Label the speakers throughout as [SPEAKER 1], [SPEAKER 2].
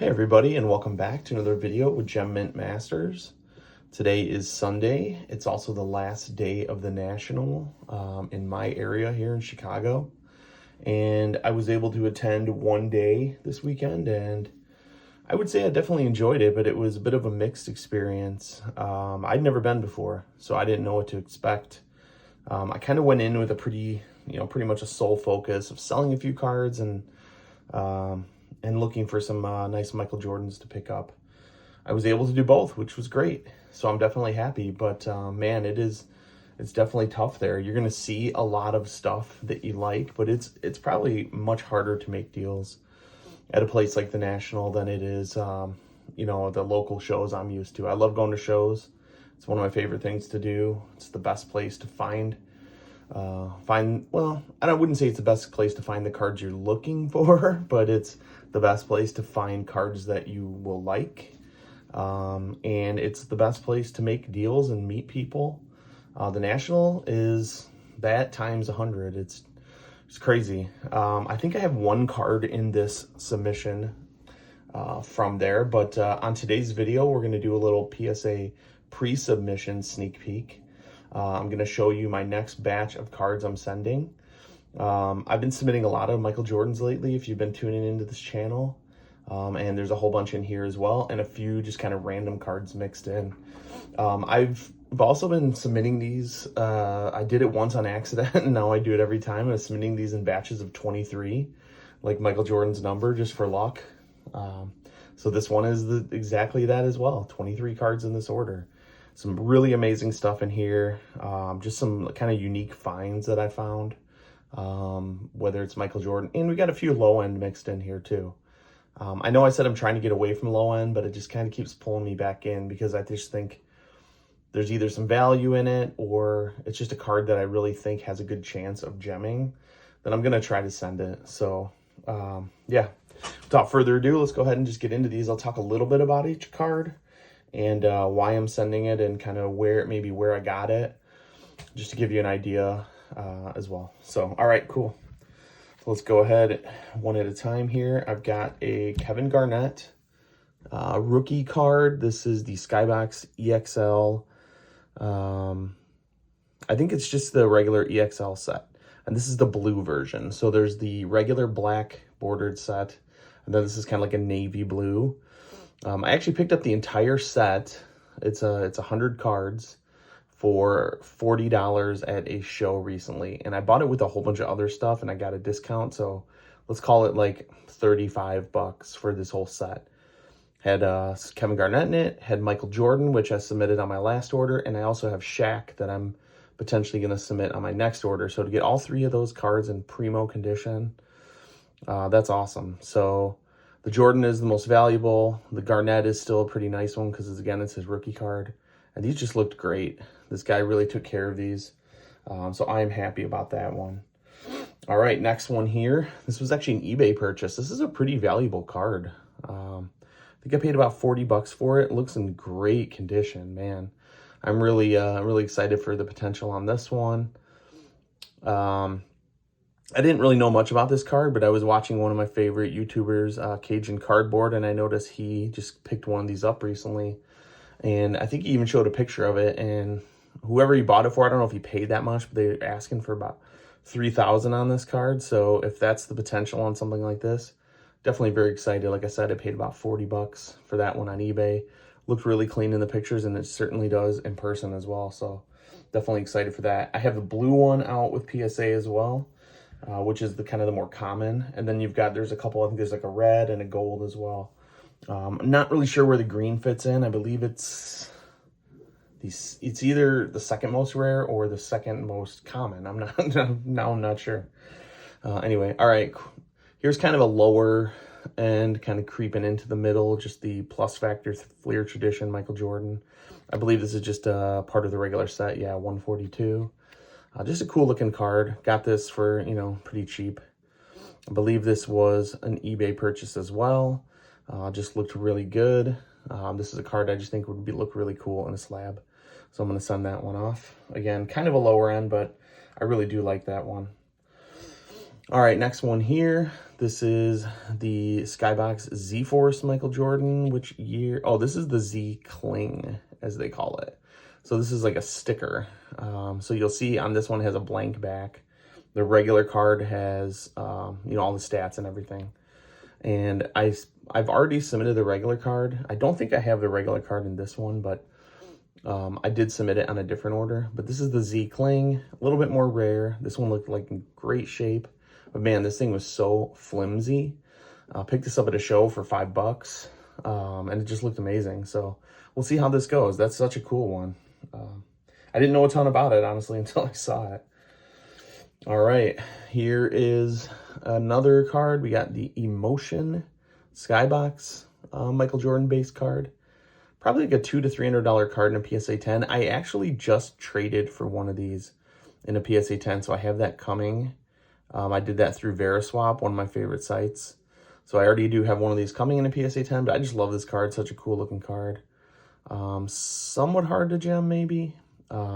[SPEAKER 1] Hey everybody, and welcome back to another video with Gem Mint Masters. Today is Sunday. It's also the last day of the National in my area here in Chicago. And I was able to attend one day this weekend, and I would say I definitely enjoyed it, but it was a bit of a mixed experience. I'd never been before, so I didn't know what to expect. I kind of went in with a pretty much a sole focus of selling a few cards and looking for some nice Michael Jordans to pick up. I was able to do both, which was great. So I'm definitely happy, but man, it's definitely tough there. You're going to see a lot of stuff that you like, but it's probably much harder to make deals at a place like the National than it is, the local shows I'm used to. I love going to shows. It's one of my favorite things to do. It's the best place to find, well, I wouldn't say it's the best place to find the cards you're looking for, but it's the best place to find cards that you will like. And it's the best place to make deals and meet people. The National is that times 100. It's crazy. I think I have one card in this submission from there, but on today's video, we're going to do a little PSA pre-submission sneak peek. I'm going to show you my next batch of cards I'm sending. I've been submitting a lot of Michael Jordans lately, if you've been tuning into this channel. And there's a whole bunch in here as well, and a few just kind of random cards mixed in. I've also been submitting these. I did it once on accident, and now I do it every time. I'm submitting these in batches of 23, like Michael Jordan's number, just for luck. So this one is exactly that as well, 23 cards in this order. Some really amazing stuff in here, just some kind of unique finds that I found, whether it's Michael Jordan, and we got a few low end mixed in here too. I know I said I'm trying to get away from low end, but it just kind of keeps pulling me back in because I just think there's either some value in it or it's just a card that I really think has a good chance of gemming. Then I'm going to try to send it. So, yeah, without further ado, let's go ahead and just get into these. I'll talk a little bit about each card and why I'm sending it and kind of where I got it, just to give you an idea as well. So, all right, cool. Let's go ahead one at a time here. I've got a Kevin Garnett rookie card. This is the Skybox EXL. I think it's just the regular EXL set. And this is the blue version. So there's the regular black bordered set. And then this is kind of like a navy blue. I actually picked up the entire set. It's 100 cards for $40 at a show recently, and I bought it with a whole bunch of other stuff and I got a discount, so let's call it like $35 for this whole set. Had Kevin Garnett in it, had Michael Jordan, which I submitted on my last order, and I also have Shaq that I'm potentially going to submit on my next order. So to get all three of those cards in primo condition, that's awesome. So the Jordan is the most valuable. The Garnett is still a pretty nice one because, again, it's his rookie card. And these just looked great. This guy really took care of these. So I'm happy about that one. All right, next one here. This was actually an eBay purchase. This is a pretty valuable card. I think I paid about $40 for it. It looks in great condition, man. I'm really excited for the potential on this one. I didn't really know much about this card, but I was watching one of my favorite YouTubers, Cajun Cardboard, and I noticed he just picked one of these up recently. And I think he even showed a picture of it, and whoever he bought it for, I don't know if he paid that much, but they're asking for about $3,000 on this card. So if that's the potential on something like this, definitely very excited. Like I said, I paid about $40 for that one on eBay. Looked really clean in the pictures, and it certainly does in person as well. So definitely excited for that. I have the blue one out with PSA as well, which is the kind of the more common. And then there's a couple, I think there's like a red and a gold as well. I'm not really sure where the green fits in. I believe it's either the second most rare or the second most common. I'm not sure. Anyway, all right. Here's kind of a lower end, kind of creeping into the middle, just the plus factor Fleer Tradition Michael Jordan. I believe this is just part of the regular set. Yeah, 142. Just a cool looking card. Got this for, pretty cheap. I believe this was an eBay purchase as well. Just looked really good. This is a card I just think would look really cool in a slab. So I'm going to send that one off. Again, kind of a lower end, but I really do like that one. All right, next one here. This is the Skybox Z-Force Michael Jordan. Which year? Oh, this is the Z Cling, as they call it. So this is like a sticker. So you'll see on this one has a blank back. The regular card has, all the stats and everything. And I've already submitted the regular card. I don't think I have the regular card in this one, but I did submit it on a different order. But this is the Z Cling, a little bit more rare. This one looked like in great shape. But man, this thing was so flimsy. Picked this up at a show for $5, and it just looked amazing. So we'll see how this goes. That's such a cool one. I didn't know a ton about it, honestly, until I saw it. All right, here is another card. We got the Emotion Skybox Michael Jordan base card. Probably like a $200 to $300 card in a PSA 10. I actually just traded for one of these in a PSA 10, so I have that coming. I did that through Veriswap, one of my favorite sites. So I already do have one of these coming in a PSA 10, but I just love this card. Such a cool looking card. Somewhat hard to gem maybe,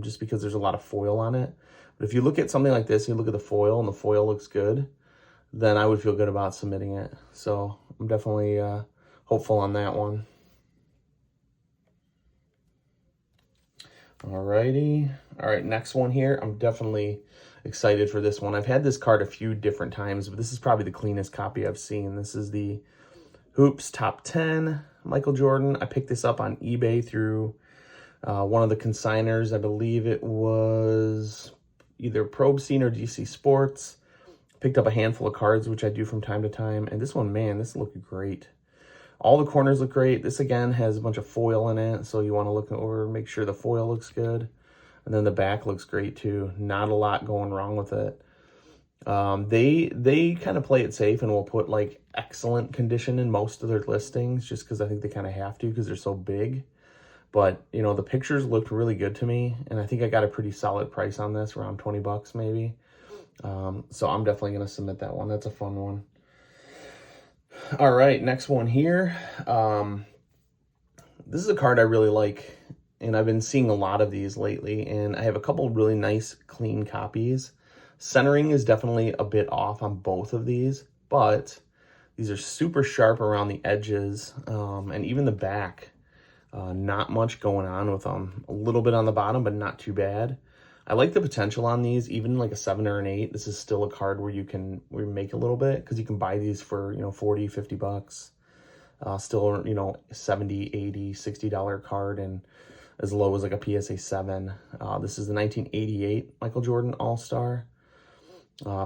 [SPEAKER 1] just because there's a lot of foil on it. But if you look at something like this, you look at the foil and the foil looks good, then I would feel good about submitting it. So I'm definitely hopeful on that one. Alrighty. All right, next one here. I'm definitely excited for this one. I've had this card a few different times, but this is probably the cleanest copy I've seen. This is the Hoops Top 10 Michael Jordan. I picked this up on eBay through one of the consigners. I believe it was either Probe Scene or DC Sports. Picked up a handful of cards, which I do from time to time. And this one, man, this looked great. All the corners look great. This, again, has a bunch of foil in it, so you want to look over and make sure the foil looks good. And then the back looks great, too. Not a lot going wrong with it. They kind of play it safe and will put, like, excellent condition in most of their listings, just because I think they kind of have to because they're so big. But, the pictures looked really good to me, and I think I got a pretty solid price on this, around $20 maybe. So I'm definitely going to submit that one. That's a fun one. All right, next one here. This is a card I really like, and I've been seeing a lot of these lately, and I have a couple really nice, clean copies. Centering is definitely a bit off on both of these, but these are super sharp around the edges, and even the back. Not much going on with them. A little bit on the bottom, but not too bad. I like the potential on these, even like a 7 or an 8. This is still a card where you make a little bit, because you can buy these for, $40, $50. Still, 70, 80, $60 card, and as low as like a PSA 7. This is the 1988 Michael Jordan All-Star.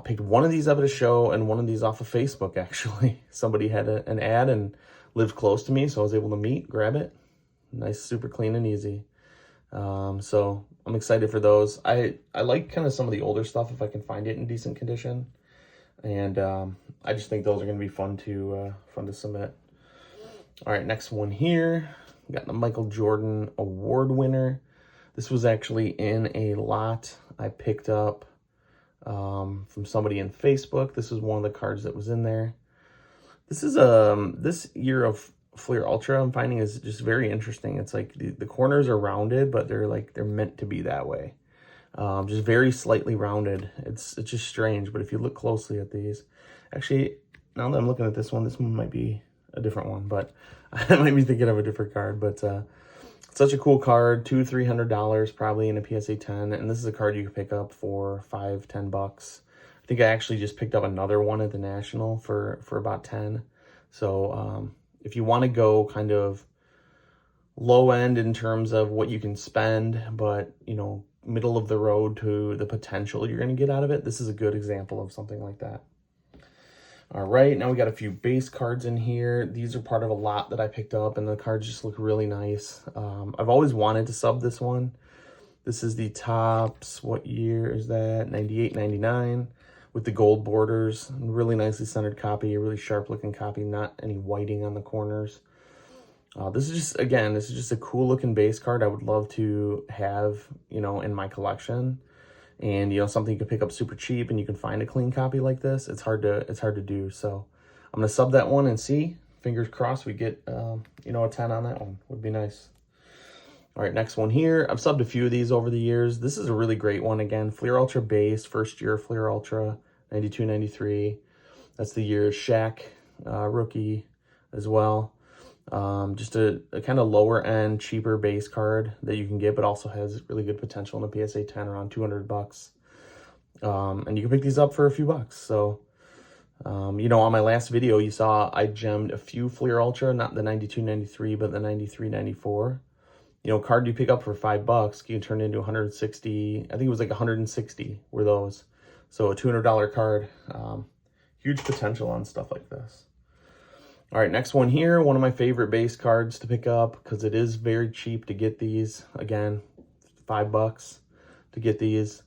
[SPEAKER 1] Picked one of these up at a show and one of these off of Facebook, actually. Somebody had an ad and lived close to me, so I was able to grab it. Nice, super clean and easy. So I'm excited for those. I like kind of some of the older stuff if I can find it in decent condition, and I just think those are going to be fun to submit. All right, next one here. We got the Michael Jordan Award winner. This was actually in a lot I picked up from somebody in Facebook. This is one of the cards that was in there. This is this year of Fleer Ultra I'm finding is just very interesting. It's like the corners are rounded, but they're meant to be that way. Just very slightly rounded. It's just strange, but if you look closely at these, actually, now that I'm looking at this one might be a different one, but I might be thinking of a different card. But such a cool card, $200-$300 probably in a PSA 10, and this is a card you can pick up for $5-10. I think I actually just picked up another one at the National for about 10. So if you want to go kind of low end in terms of what you can spend, but middle of the road to the potential you're going to get out of it, this is a good example of something like that. All right, now we got a few base cards in here. These are part of a lot that I picked up, and the cards just look really nice. I've always wanted to sub this one. This is the Topps, what year is that? 98, 99, with the gold borders. Really nicely centered copy, a really sharp looking copy, not any whiting on the corners. This is just a cool looking base card I would love to have, in my collection. And, something you can pick up super cheap and you can find a clean copy like this. It's hard to do. So I'm going to sub that one and see. Fingers crossed we get, a 10 on that one. Would be nice. All right, next one here. I've subbed a few of these over the years. This is a really great one. Again, Fleer Ultra base, first year Fleer Ultra. 92, 93. That's the year Shaq rookie as well. Just a kind of lower end, cheaper base card that you can get, but also has really good potential in a PSA 10, around 200 bucks. And you can pick these up for a few bucks. So, you know, on my last video, you saw I gemmed a few Fleer Ultra, not the 92, 93, but the 93, 94. You know, card you pick up for $5, you can turn into 160. I think it was like 160 were those. So a $200 card, huge potential on stuff like this. All right, next one here, one of my favorite base cards to pick up because it is very cheap to get these. Again, $5 to get these.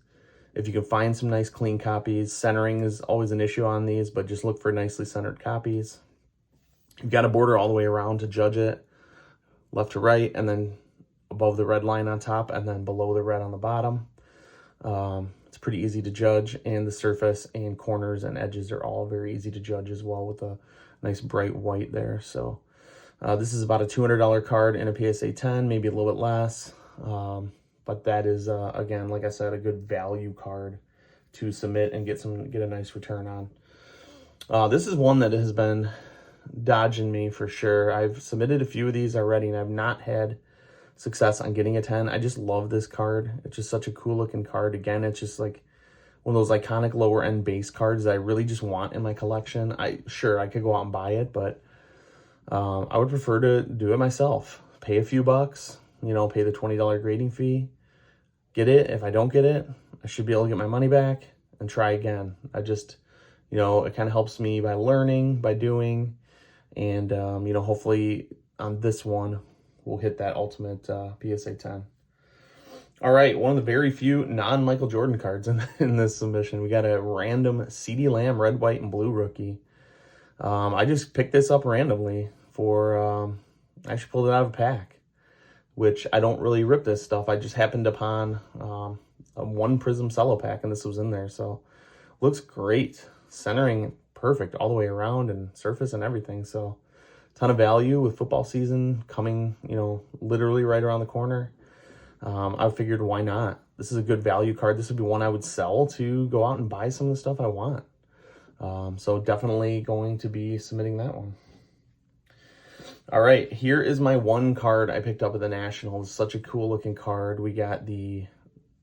[SPEAKER 1] If you can find some nice clean copies, centering is always an issue on these, but just look for nicely centered copies. You've got a border all the way around to judge it, left to right, and then above the red line on top, and then below the red on the bottom. It's pretty easy to judge, and the surface and corners and edges are all very easy to judge as well with a nice bright white there. So this is about a $200 card in a PSA 10, maybe a little bit less. But that is, again, like I said, a good value card to submit and get a nice return on. This is one that has been dodging me for sure. I've submitted a few of these already, and I've not had success on getting a 10. I just love this card. It's just such a cool looking card. Again, it's just like one of those iconic lower end base cards that I really just want in my collection. I could go out and buy it, but I would prefer to do it myself. Pay a few bucks, you know, pay the $20 grading fee, get it. If I don't get it, I should be able to get my money back and try again. I just, you know, it kind of helps me by learning, by doing, and, you know, hopefully on this one, we'll hit that ultimate PSA 10. All right, one of the very few non-Michael Jordan cards in this submission. We got a random CeeDee Lamb red, white, and blue rookie. I just picked this up randomly for, I actually pulled it out of a pack, which I don't really rip this stuff. I just happened upon a one prism cello pack, and this was in there. So looks great. Centering perfect all the way around and surface and everything. So ton of value with football season coming, you know, literally right around the corner. I figured, why not? This is a good value card. This would be one I would sell to go out and buy some of the stuff I want. So definitely going to be submitting that one. All right, here is my one card I picked up at the National. It's such a cool looking card. We got the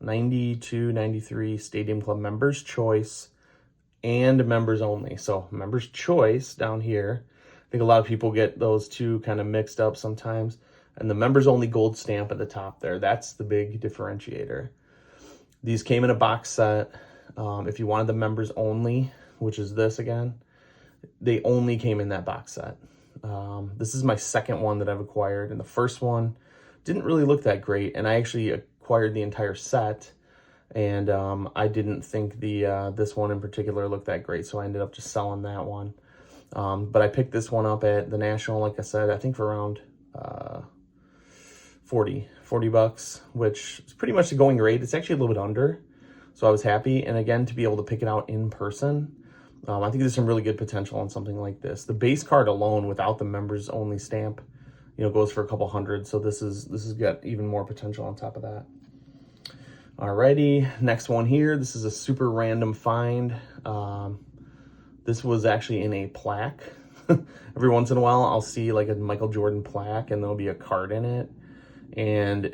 [SPEAKER 1] 92, 93 Stadium Club Members Choice and Members Only. So Members Choice down here. I think a lot of people get those two kind of mixed up sometimes. And the Members Only gold stamp at the top there. That's the big differentiator. These came in a box set. If you wanted the Members Only, which is this again, they only came in that box set. This is my second one that I've acquired. And the first one didn't really look that great. And I actually acquired the entire set. And I didn't think this one in particular looked that great. So I ended up just selling that one. But I picked this one up at the National, like I said, I think for around 40 bucks, which is pretty much the going rate. It's actually a little bit under, so I was happy. And again, to be able to pick it out in person, I think there's some really good potential on something like this. The base card alone, without the Members Only stamp, you know, goes for a couple hundred. So this has got even more potential on top of that. Alrighty, next one here. This is a super random find. This was actually in a plaque. Every once in a while, I'll see like a Michael Jordan plaque and there'll be a card in it. And,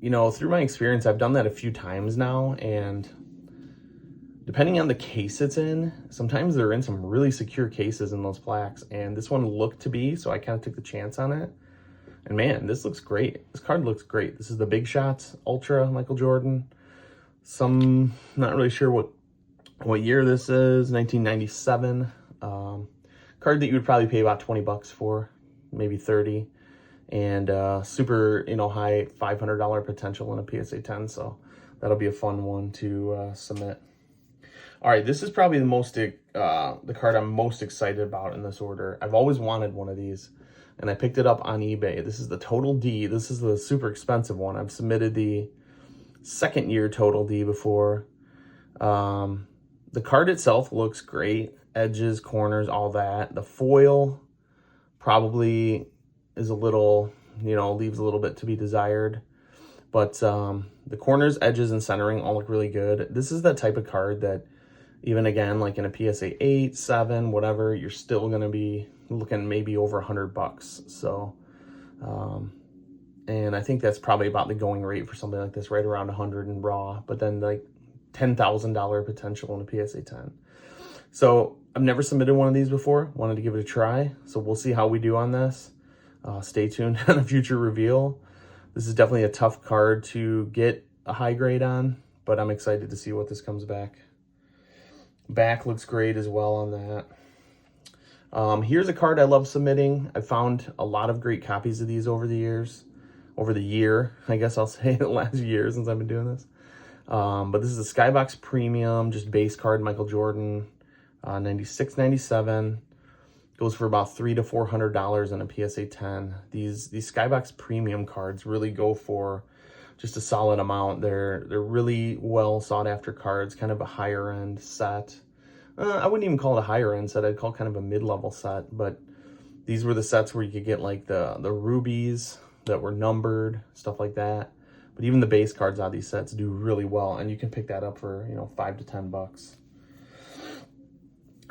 [SPEAKER 1] you know, through my experience, I've done that a few times now. And depending on the case it's in, sometimes they're in some really secure cases in those plaques. And this one looked to be, so I kind of took the chance on it. And man, this looks great. This card looks great. This is the Big Shots Ultra Michael Jordan. Not really sure what year this is, 1997. Card that you would probably pay about 20 bucks for, maybe 30. And super, you know, high $500 potential in a PSA 10. So that'll be a fun one to submit. All right, this is probably the card I'm most excited about in this order. I've always wanted one of these, and I picked it up on eBay. This is the Total D. This is the super expensive one. I've submitted the second year Total D before. The card itself looks great. Edges, corners, all that. The foil probably is a little, you know, leaves a little bit to be desired. But the corners, edges, and centering all look really good. This is that type of card that Even again, like in a PSA 8, 7, whatever, you're still gonna be looking maybe over $100. So, and I think that's probably about the going rate for something like this, right around 100 in raw, but then like $10,000 potential in a PSA 10. So I've never submitted one of these before, wanted to give it a try. So we'll see how we do on this. Stay tuned on a future reveal. This is definitely a tough card to get a high grade on, but I'm excited to see what this comes back. Back looks great as well on that. Here's a card I love submitting. I found a lot of great copies of these over the years. Over the year, I guess I'll say, the last year since I've been doing this. But this is a Skybox Premium, just base card, Michael Jordan, 96, 97. Goes for about $300 to $400 in a PSA 10. These Skybox Premium cards really go for just a solid amount. They're really well sought after cards, kind of a higher end set. I wouldn't even call it a higher end set. I'd call it kind of a mid-level set. But these were the sets where you could get like the rubies that were numbered, stuff like that. But even the base cards out of these sets do really well, and you can pick that up for, you know, $5 to $10.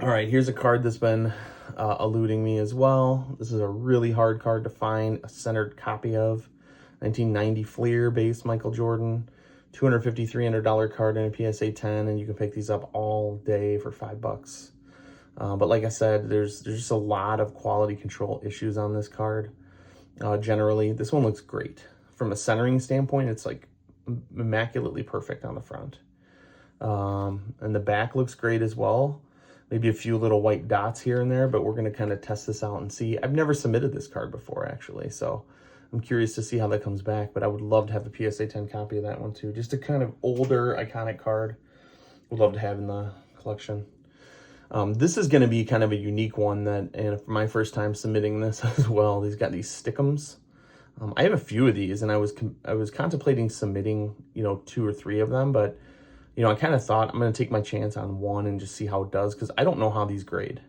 [SPEAKER 1] All right, here's a card that's been eluding me as well. This is a really hard card to find a centered copy of. 1990 Fleer base Michael Jordan, $250, $300 card in a PSA 10, and you can pick these up all day for $5. But like I said, there's just a lot of quality control issues on this card. Generally, this one looks great. From a centering standpoint, it's like immaculately perfect on the front. And the back looks great as well. Maybe a few little white dots here and there, but we're going to kind of test this out and see. I've never submitted this card before, actually, so I'm curious to see how that comes back, but I would love to have a PSA 10 copy of that one too. Just a kind of older, iconic card. Would love to have in the collection. This is going to be kind of a unique one that, and for my first time submitting this as well, these got these stickums. I have a few of these, and I was contemplating submitting, you know, 2 or 3 of them, but you know, I kind of thought I'm going to take my chance on one and just see how it does, because I don't know how these grade.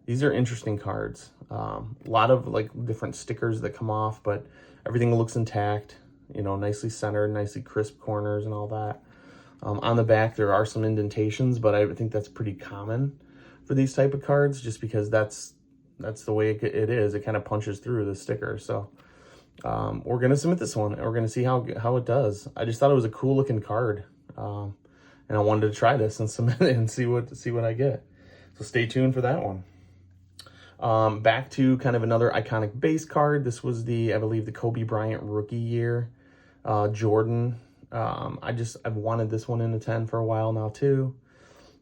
[SPEAKER 1] These are interesting cards. A lot of like different stickers that come off, but everything looks intact, you know, nicely centered, nicely crisp corners and all that. On the back, there are some indentations, but I think that's pretty common for these type of cards, just because that's the way it is. It kind of punches through the sticker. So we're going to submit this one, and we're going to see how it does. I just thought it was a cool looking card. And I wanted to try this and submit it and see what I get. So stay tuned for that one. Back to kind of another iconic base card. This was I believe the Kobe Bryant rookie year Jordan. I've wanted this one in a 10 for a while now too.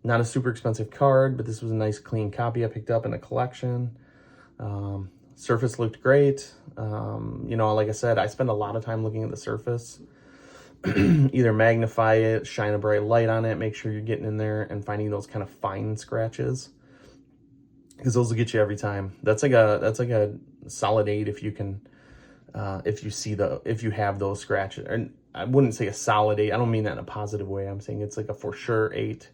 [SPEAKER 1] Not a super expensive card, but this was a nice clean copy I picked up in a collection. Surface looked great. You know, like I said, I spend a lot of time looking at the surface. Either magnify it, shine a bright light on it, make sure you're getting in there and finding those kind of fine scratches, because those will get you every time. That's like a solid 8 if you can, if you have those scratches. And I wouldn't say a solid 8. I don't mean that in a positive way. I'm saying it's like a for sure 8.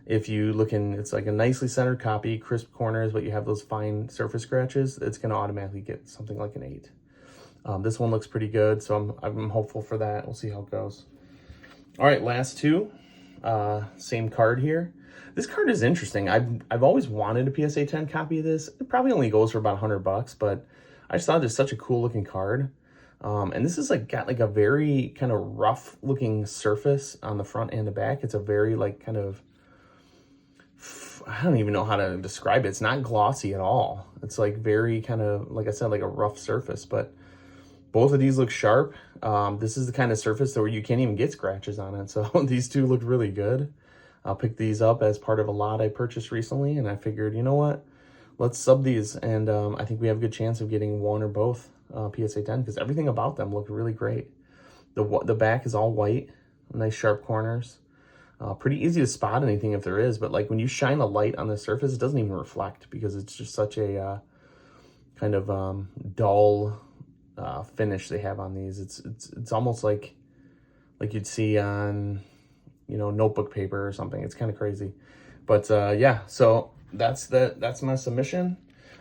[SPEAKER 1] If you look in, it's like a nicely centered copy, crisp corners, but you have those fine surface scratches, it's going to automatically get something like an 8. This one looks pretty good, so I'm hopeful for that. We'll see how it goes. All right, last two. Same card here. This card is interesting. I've always wanted a PSA 10 copy of this. It probably only goes for about $100, but I just thought it's such a cool looking card. And this is like got like a very kind of rough looking surface on the front and the back. It's a very like kind of, I don't even know how to describe it. It's not glossy at all. It's like very kind of, like I said, like a rough surface, but both of these look sharp. This is the kind of surface where you can't even get scratches on it. So these two look really good. I'll pick these up as part of a lot I purchased recently, and I figured, you know what? Let's sub these, and I think we have a good chance of getting one or both PSA 10, because everything about them looked really great. The back is all white, nice sharp corners. Pretty easy to spot anything if there is, but like when you shine a light on the surface, it doesn't even reflect, because it's just such a kind of dull finish they have on these. It's almost like you'd see on, you know, notebook paper or something. It's kind of crazy, but yeah. So that's my submission.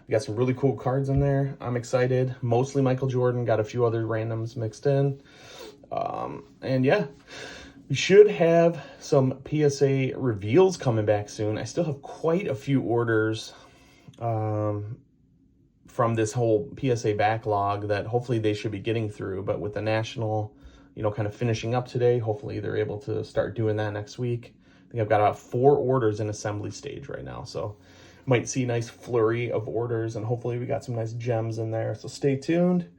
[SPEAKER 1] We got some really cool cards in there. I'm excited. Mostly Michael Jordan. Got a few other randoms mixed in, and yeah. We should have some PSA reveals coming back soon. I still have quite a few orders from this whole PSA backlog that hopefully they should be getting through. But with the national, kind of finishing up today, hopefully they're able to start doing that next week. I think I've got about 4 orders in assembly stage right now. So might see a nice flurry of orders, and hopefully we got some nice gems in there. So stay tuned.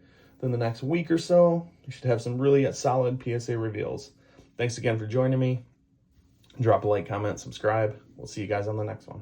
[SPEAKER 1] Then the next week or so, we should have some really solid PSA reveals. Thanks again for joining me. Drop a like, comment, subscribe. We'll see you guys on the next one.